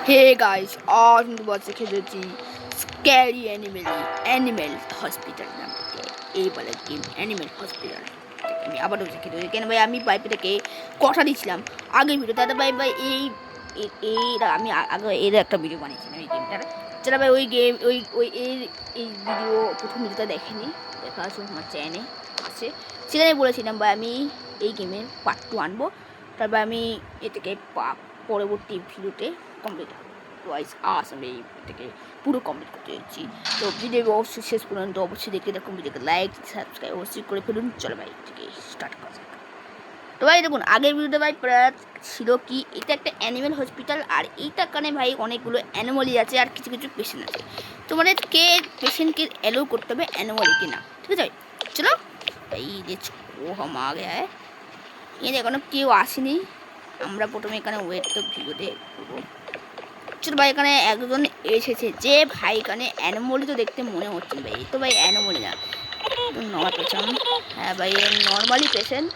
Hey guys, आज हम दोबारा से खेल रहे स्कैरी एनिमल हॉस्पिटल नाम এই বলে গেম অ্যানিমেল হসপিটাল। আমি আবারও শিখে দিই কেন ভাই আমি বাইপে থেকে কথা দিয়েছিলাম আগের ভিডিও দাদা ভাই এই আমি আগে এর একটা ভিডিও বানিয়েছিলাম এই গেমটার। যারা ভাই ওই গেম ওই এই ভিডিও প্রথম ভিডিওটা দেখেনি, দেখা আছে আমার চ্যানেলে আছে, সেখানে বলেছিলাম ভাই আমি এই গেমের পার্ট 2 আনবো। তারপর আমি এটাকে পরবর্তী ভিডিওতে কমপ্লিট ওয়াইজ আমি এটাকে পুরো কমপ্লিট করতে যাচ্ছি। তো ভিডিও অবশ্যই শেষ পর্যন্ত অবশ্যই দেখে দেখুন, ভিডিওকে লাইক সাবস্ক্রাইব অবশ্যই করে ফেলুন। চলো ভাই এটাকে স্টার্ট করা যাক। তো ভাই দেখুন আগের ভিডিওতে ভাই ছিল কি এটা একটা অ্যানিমেল হসপিটাল, আর এইটার কারণে ভাই অনেকগুলো অ্যানিমালই আছে আর কিছু কিছু পেশেন্ট আছে। তোমাদের কে পেশেন্টকে অ্যালো করতে হবে অ্যানিমালি কিনা, ঠিক আছে ভাই? চলো ভাই ও হাম আ গয়া হ্যাঁ, এখানে এখনো কেউ আসেনি, আমরা প্রথমে এখানে ওয়েট তো ভিডিওতে করবো। চলো ভাই এখানে একজন এসেছে, যে ভাই এখানে অ্যানিমলি তো দেখতে মনে হচ্ছে ভাই, এই তো ভাই অ্যানিমলি না, নর্মাল পেশেন্ট। হ্যাঁ ভাই নর্মালি পেশেন্ট,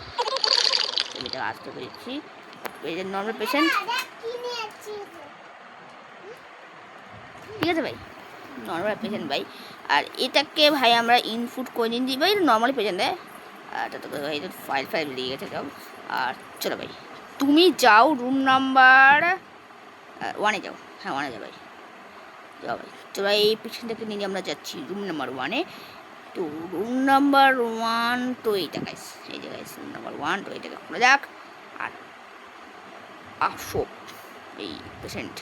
এটা আসতে পেরেছি, এই যে নর্মাল পেশেন্ট, ঠিক আছে ভাই নর্মাল পেশেন্ট ভাই। আর এটাকে ভাই আমরা ইনপুট করে দিন দিই ভাই, নর্মালি পেশেন্ট দেয়। আর এটা তো ভাই ফাইল দিয়ে গেছে সব। আর চলো ভাই তুমি যাও রুম নাম্বার 1-এ যাও, হ্যাঁ 1-এ যাও ভাই, যাও ভাই। চলো ভাই এই পেশেন্টটাকে নিয়ে আমরা যাচ্ছি রুম নাম্বার 1-এ। তো রুম নাম্বার 1 তো এইটা গাইস, এই যে গাইস রুম নাম্বার 1, তো এইটাকে খোলা যাক। আর আসো এই পেশেন্ট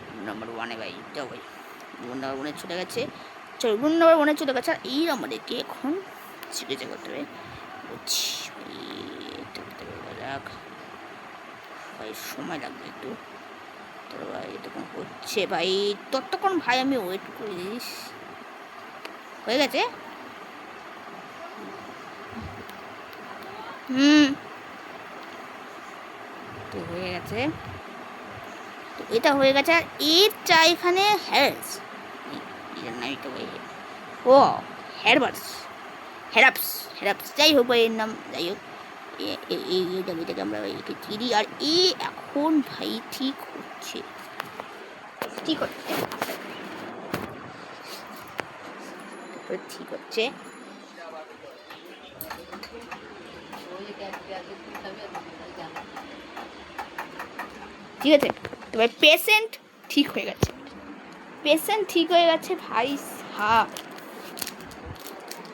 রুম নাম্বার 1-এ ভাই, যাও ভাই রুম নাম্বার 1-এ চলে গেছে। চলো রুম নাম্বার 1-এ চলে গেছে, আর এই আমাদেরকে এখন চিকিৎসা করতে হবে। বুঝছি ভাই, ভাই সময় লাগবে একটু, তো ভাই তখন হচ্ছে ভাই, ততক্ষণ ভাই আমি ওয়েট করে দিস। হয়ে গেছে তো হয়ে গেছে, তো এটা হয়ে গেছে। আর এর চাই এখানে হ্যারস, এর নাম এটা ভাই ও হ্যারবার্স হ্যারাপস যাই হোক ভাই এর নাম, যাই হোক এটাকে আমরা একে চিনি। আর এ এখন ভাই ঠিক হচ্ছে ঠিক হচ্ছে ঠিক হচ্ছে। ঠিক আছে তো ভাই পেশেন্ট ঠিক হয়ে গেছে, পেশেন্ট ঠিক হয়ে গেছে ভাই। হ্যাঁ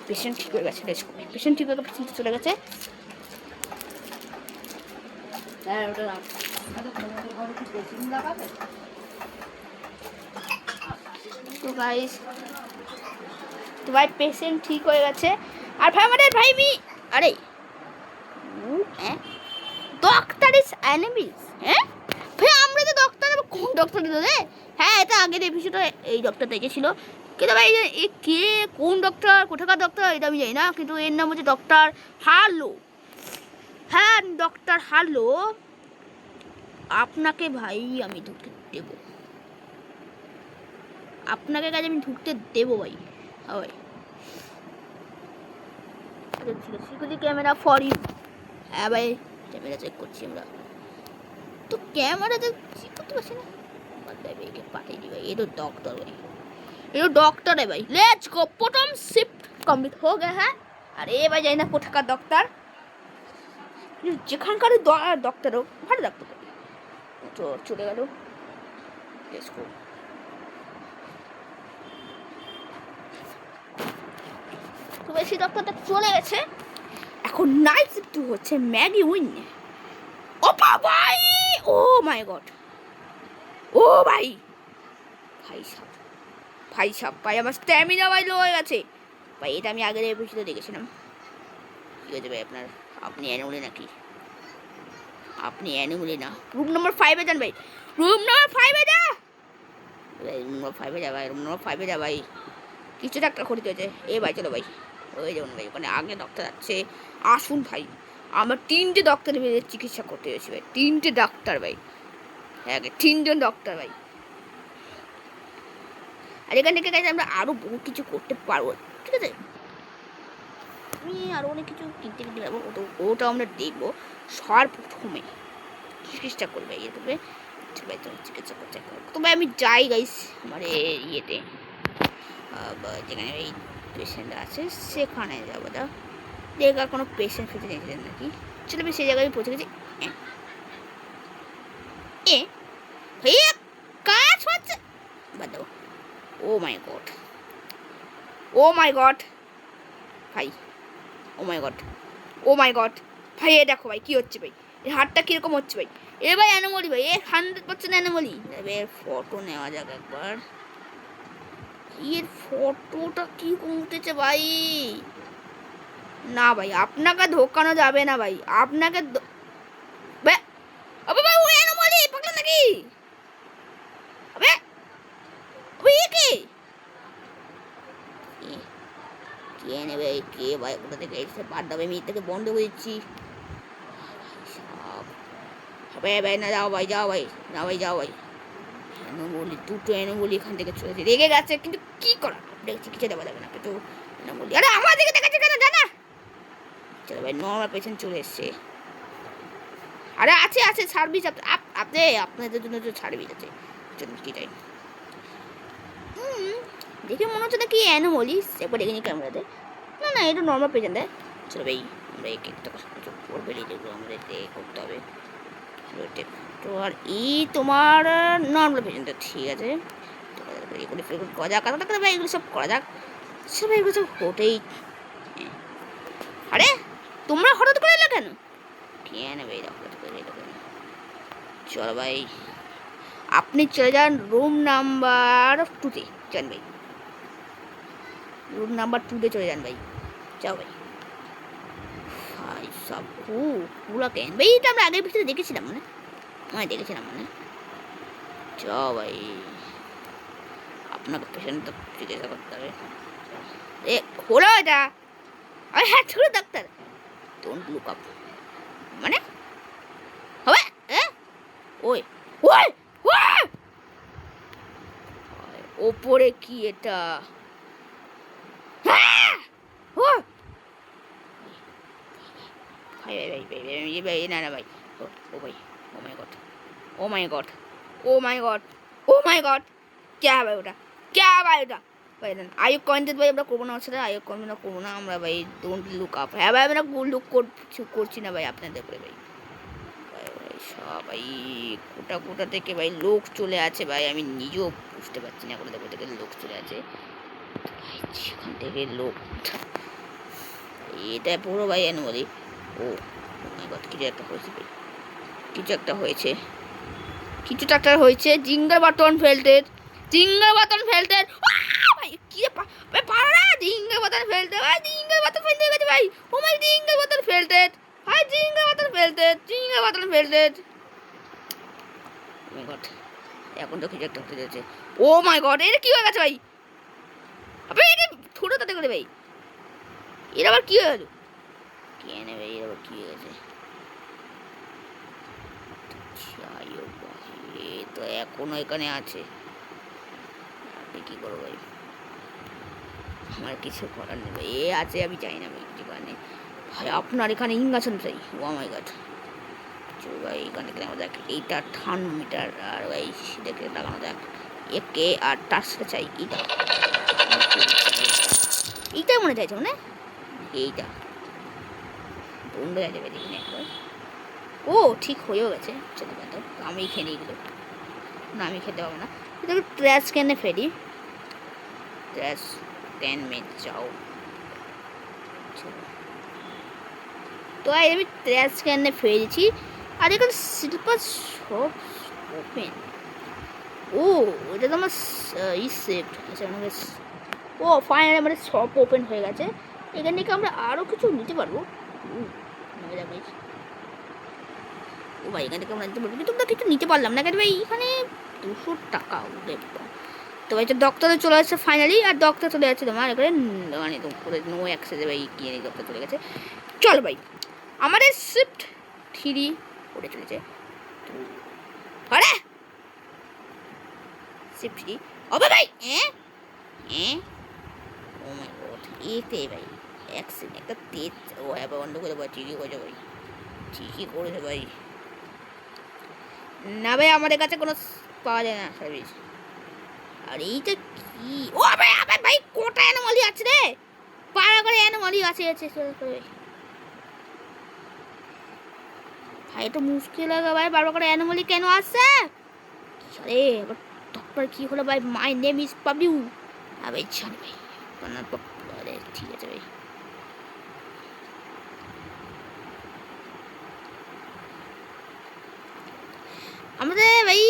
পেশেন্ট ঠিক হয়ে গেছে, পেশেন্ট ঠিক হয়ে গেছে, পেশেন্ট চলে গেছে। তো গাইস তো ভাই পেশেন্ট ঠিক হয়ে গেছে। আর ভাই আমাদের ভাই আরে হ্যাঁ ডক্টর ইজ অ্যানিমিলস, হ্যাঁ ভাই আমরা তো ডক্টর, কোন ডক্টর দিল রে? হ্যাঁ এটা আগের এপিসোডে এই ডক্টরটা এসেছিল, কিন্তু ভাই এ কে কোন ডক্টর কোথাকার ডক্টর এটা আমি জানি না, কিন্তু এর নাম হচ্ছে ডক্টর হার্লো। হ্যাঁ ডক্টর হার্লো, আপনাকে ভাই আমি ঢুকতে দেব, আপনাকে কাছে আমি ঢুকতে দেবো ভাই। হ্যাঁ ভাই সিকিউরিটি ক্যামেরা ফর ইউ। হ্যাঁ ভাই ক্যামেরা চেক করছি আমরা, তো ক্যামেরাতে চেক করতে পারছি না, একে পাঠিয়ে দিই ভাই, ये तो डॉक्टर भाई, ये तो डॉक्टर है भाई। लेट्स गो, प्रथम शिफ्ट कमप्लीट हो गया है। আর এ ভাই যাই না কোথাকার ডক্টর, যেখানকার ডক্টর হোক ভালো ডাক্তার তো চলে গেল। লেটস গো, তো বেশি ডক্টরটা চলে গেছে। এখন নাইট শিফট হচ্ছে ম্যাগি উইন। ওপা ভাই ও মাই গড, ও ভাই ভাই সাপ ভাই আমার স্ট্যামিনা ভাই লো হয়ে গেছে ভাই, এটা আমি আগের এপিসোডে দেখেছিলাম। ঠিক আছে ভাই আপনার, আপনি অ্যানিমলি নাকি? আপনি অ্যানিমলি না। রুম নাম্বার 5-এ যান ভাই, রুম নাম্বার 5-এ যা ভাই, রুম নাম্বার 5-এ যা ভাই, রুম নাম্বার 5-এ যা ভাই, কিছু ডাক্তার ক্ষতি হয়েছে। এ ভাই চলো ভাই ওই যেমন ভাই ওখানে আগে ডক্টর আছে, আসুন ভাই। আমার 3টে ডক্টর চিকিৎসা করতে হয়েছে ভাই, 3টে ডাক্তার ভাই, হ্যাঁ 3জন ডক্টর ভাই। আর এখান থেকে গেছে আমরা আরও বহু কিছু করতে পারবো, ঠিক আছে? আমি আরও অনেক কিছু কিনতে পারবো, ওটাও আমরা দেখবো। সবার প্রথমে চিকিৎসা করবে ইয়ে করবে, চল ভাই তুমি চিকিৎসা করতে তো ভাই আমি যাই গাইস আমার ইয়েতে যেখানে এই পেশেন্ট আছে সেখানে যাবো দা দেখ আর কোনো পেশেন্ট ফেটে নিয়েছিলেন নাকি চলো আমি সেই জায়গায় পৌঁছে গেছি এ ভাইয়া কাজ হচ্ছে বাদ দাও ও মাই গড ভাই ও মাই গড ভাই এ দেখো ভাই কী হচ্ছে ভাই এর হাতটা কীরকম হচ্ছে ভাই এ ভাই অ্যানোমলি ভাই এ 100% অ্যানোমলি এর ফটো নেওয়া যাক একবার এর ফটোটা কি উঠেছে ভাই না ভাই আপনাকে ধোকানো যাবে না ভাই আপনাকে ভাই ও অ্যানোমলি পাগলা নাকি আবে ওই কে নেবে কে ভাই কোথা থেকে এসে বাদ দাবে আমি থেকে বন্ধ করে দিচ্ছি ভাই না যাও ভাই বলি দুটো বলি এখান থেকে চলেছে রেগে গেছে কিন্তু কি করা দেখছি কিছু দেওয়া যাবে না তো বলি আরে আমার দিকে দেখাচ্ছে কেন জানা চলো ভাই নর্মাল পেশেন্ট চলে এসছে আরে আছে সার্ভিস আপনাদের জন্য তো সার্ভিস আছে চলুন কি চাই দেখে মনে হচ্ছে না কি অ্যানোমলি একবার দেখে নি ক্যামেরাতে না এটা নর্মাল পেশেন্ট দেয় চলো ভাই আমরা এই কেকটা করবে যেগুলো আমাদের করতে হবে তো আর তোমার নর্মাল পেশেন্ট ঠিক আছে এগুলো করা যাক কাটা ভাই এগুলো সব করা যাক সব এগুলো সব হতেই আরে তোমরা হঠাৎ করে এলে কেন কেন ভাই হঠাৎ করে এলো কেন চলো ভাই আপনি চলে যান রুম নাম্বার 2-তে যান ভাই রুম নাম্বার 2-তে চলে যান ভাই যাও ভাই ভাই সব পুরা কেন ভাই এটা আমরা আগের ভিতরে দেখেছিলাম মানে যাও ভাই আপনাকে পেশেন্ট তো চিকিৎসা করতে হবে এ খোলো এটা আরে হ্যাঁ ছোট ডাক্তার ডোন্ট লুক আপ মানে হবে ওই ওপরে কি এটা ভাই না ভাই ও মাই গড क्या है भाई ওটা ভাই আয়ু কমেন্টেড ভাই আমরা করবো না ওর সাথে আয়ু কমেন্ট করবো না আমরা ভাই ডোন্ট লুক আপ হ্যাঁ ভাই আমরা লুক করছি না ভাই আপনাদের করে ভাই সবাই কোটা থেকে ভাই লোক চলে আছে ভাই আমি নিজেও বুঝতে পারছি না কোথা থেকে লোক চলে আছে ভাই সেখান থেকে লোক এটা পুরো ভাই অ্যানুয়ালি ও মাই গড কিছু একটা হয়েছে জিঙ্গার বাটন ফেলতের ভাই কি পারা না জিঙ্গার বাটন ফেলতে হয়ে গেছে ভাই ও মাই জিঙ্গার বাটন ফেলতের ভাই জিঙ্গার বাটন ফেলতের ও মাই গড এখন তো কিছু একটা হতে যাচ্ছে ও মাই গড এটা কি হয়ে গেছে ভাই আপনি এটা ছোট তাতে করে ভাই এর আবার কি হয়ে গেল কেন ভাই এর আবার কি হয়ে গেছে তো এখনো এখানে আছে আপনি কি করবো ভাই আমার কিছু করার নেই ভাই এ আছে আমি চাই না ভাই কিছু করার নেই ভাই আপনার এখানে ইঞ্জেকশন চাই ও মাই গড চল ভাই এখানে লাগানো যাক এইটা থার্মোমিটার আর ভাই দেখে লাগানো যাক একে আর তার সাথে চাই এইটাই মনে চাইছে মানে এইটা বন্ধ হয়ে যাবে দেখুন একবার ও ঠিক হয়েও গেছে চলো তো আমি খেয়ে নিই এগুলো না আমি খেতে পারবো না দেখো ট্র্যাশ ক্যানে ফেরি ট্র্যাশ ক্যান মে যাও তো আমি ট্র্যাশ ক্যানে ফেলেছি আর এখানে স্লিপার সব ওপেন ও এটা তো আমার সেফট আচ্ছা আমাকে ও ফাইনালি আমাদের সব ওপেন হয়ে গেছে এখান থেকে আমরা আরও কিছু নিতে পারবো ও ভাই এখান থেকে আমরা নিতে পারবো কিন্তু আমরা কিছু নিতে পারলাম না কেন ভাই এখানে 200 টাকা তো ভাই তো ডক্টরে চলে আসছে ফাইনালি আর ডক্টর চলে যাচ্ছে তোমার এখানে মানে নো অ্যাক্সেসে ভাই গিয়ে ডক্টর চলে গেছে চল ভাই আমাদের শিফট 3 করে চলেছে আরে শিফট 3 হবে ভাই ও মাই গড এতে ভাই অ্যাক্সিডেন্ট একটা তেজ ও আবার বন্ধ করে ভাই ঠিকই করেছে ভাই না ভাই আমাদের কাছে কোনো পাওয়া যায় না সার্ভিস। আর এইটা কি? ও ভাই আবার ভাই কোটা অ্যানোমালি আছে রে, পাড়া করে অ্যানোমালি আছে ভাই এটা মুশকিল লাগে ভাই, বারবার করে অ্যানোমালি কেন আসছে? আরে এবার তারপর কি হলো ভাই? My name is Pablo. আরে ছাড় ভাই, আরে ঠিক আছে ভাই। আমাদের ভাই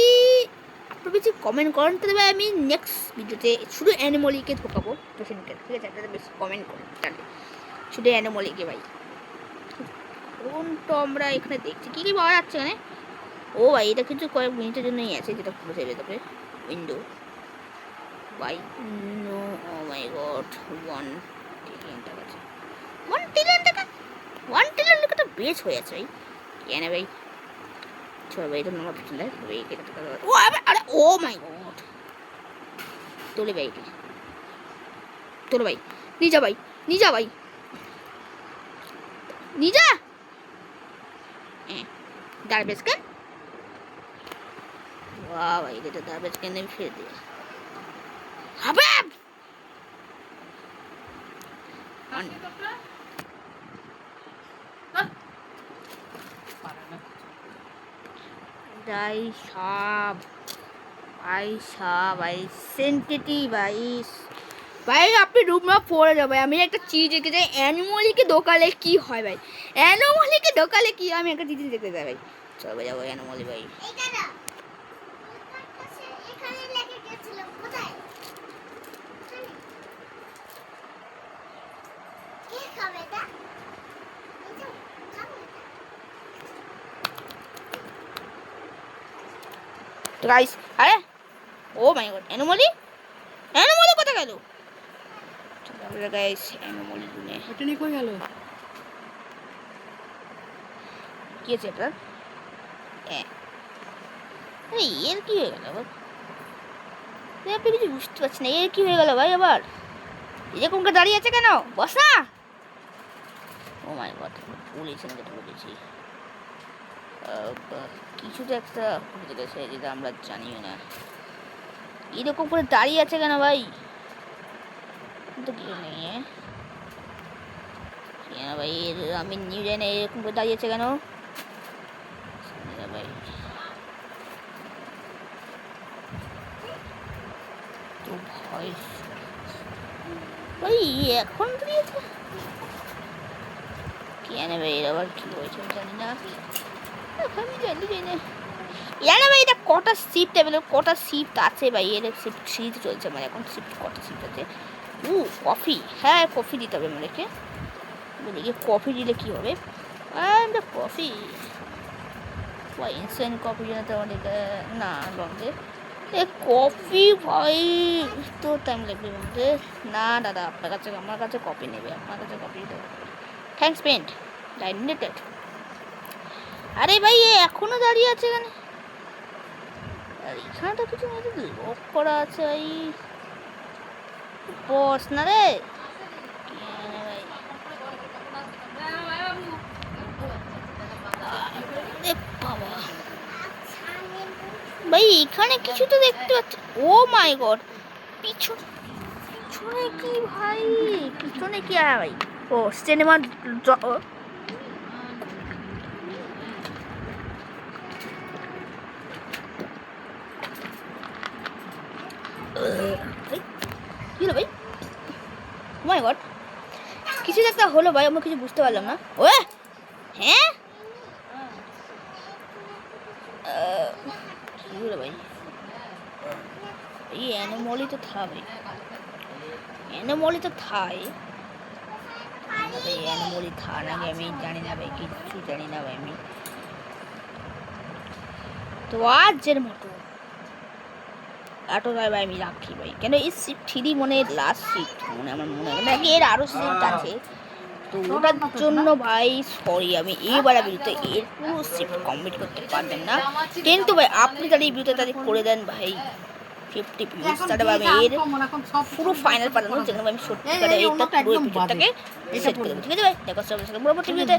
আপনার বেশি কমেন্ট করেন তাহলে ভাই আমি নেক্সট ভিডিওতে শুধু অ্যানিমলিকে ঢোকাবো পেশেন্টকে, ঠিক আছে? আপনাদের বেশি কমেন্ট করেন তাহলে শুধু অ্যানিমলিকে ভাই। কোন তো আমরা এখানে দেখছি কী কী পাওয়া যাচ্ছে এখানে। ও ভাই এটা কিন্তু কয়েক মিনিটের জন্যই আছে, যেটা খুলে যাবে তবে উইন্ডো ভাই। নো ও মাই গড, 1 ট্রিলিয়ন টাকা আছে। 1 ট্রিলিয়ন টাকা, 1 ট্রিলিয়ন টাকাটা বেশ হয়ে আছে ভাই। কেন ভাই? চল ভাই এটা নামা পিছনে ভাই, এটা টাকা। ও আরে ও মাই গড, তোলে ভাই এটি, তোলে ভাই, নিজা ভাই, নিজা ভাই, নিজা গার্বেজকে। वाह भाई ये तो गार्बेज के अंदर फेंक दिया। अबे भाई साहब, भाई साहब, भाई सेंसिटिव भाई। ভাই আপনি রুমে পড়ে যাবে। আমি একটা চিজ দেখতে চাই, অ্যানিমলিকে দোকালে কি হয় ভাই, অ্যানিমলিকে দোকালে কি হয়, আমি একটা জিনিস দেখতে চাই ভাই। চলো যাবো অ্যানিমলি ভাই। তো গাইস, আরে ও মাই গড, অ্যানিমলি, অ্যানিমলি কোথায় গেল? চলো গাইস অ্যানিমলি রুমে। এটা নিয়ে কই গেল? কি আছে এটা? আরে এর কি হয়ে গেল আবার? আপনি কিছু বুঝতে পারছি না, এর কি হয়ে গেল ভাই আবার? এরকম করে দাঁড়িয়ে আছে কেন? বস না। ও মাই গড, বলেছি না, যেটা বলেছি কিছু তো একটা হতে গেছে যেটা আমরা জানিও না। এরকম করে দাঁড়িয়ে আছে কেন ভাই? তো কি নেই কেন ভাই, আমি নিউ জানি না এরকম করে দাঁড়িয়ে আছে কেন ভাই। তো ভাই ভাই এখন দাঁড়িয়েছে কেন ভাই? এর আবার কি হয়েছে জানি না, আমি জানি না। জানে ভাই এটা কটা শিফট অ্যাভেলেবল, কটা শিফট আছে ভাই? এর শিফট সিরিজ চলছে মানে এখন শিফট কটা শিফট আছে? কফি, হ্যাঁ কফি দিতে হবে আমাদেরকে। দেখি কফি দিলে কী হবে। কফি ইনস্ট্যান্ট কফি জন্য তো আমাদেরকে না লঙ্গে কফি ভাই তো টাইম লাগবে বলতে। না দাদা আপনার কাছে, আমার কাছে কফি নেবে, আপনার কাছে কফি দেবে। থ্যাংকস পেন্ট ডাইনেটেড। আরে ভাই এখনো দাঁড়িয়ে আছে এখানে, আর এখানে তো কিছু লক করা আছে ভাই। বস না রে বাবা ভাই, এখানে কিছু তো দেখতে পাচ্ছি। ও মাই গড, পিছনে কি ভাই? পিছনে কি আছে ভাই? ও সিনেমা কি হলো ভাই? ও মাই গড, কিছু একটা হলো ভাই, আমরা কিছু বুঝতে পারলাম না। ও হ্যাঁ কি হলো ভাই? এই অ্যানোমলি তো থা ভাই, অ্যানোমলি তো থাই ভাই, অ্যানোমলি থা নাকি আমি জানি না ভাই, কিছু জানি না ভাই আমি। তো আজের মতো এত ভাই আমি রাখি ভাই, কেন এই শিফট 3 মনে লাস্ট শিফট মনে আমার মনে হয় নাকি এর আরও শিফট আছে, তো ওটার জন্য ভাই সরি, আমি এইবার ভিডিওতে এর পুরো শিফট কমপ্লিট করতে পারবেন না, কিন্তু ভাই আপনি তাহলে এই ভিডিওতে তাদের করে দেন ভাই 50 ভিউজ, তাহলে আমি এর পুরো ফাইনাল পাঠানো, যেখানে আমি সত্যিকারে এটা পুরো ভিডিওটাকে সেট করে দেবো। ঠিক আছে ভাই, দেখো সব পরবর্তী ভিডিওতে।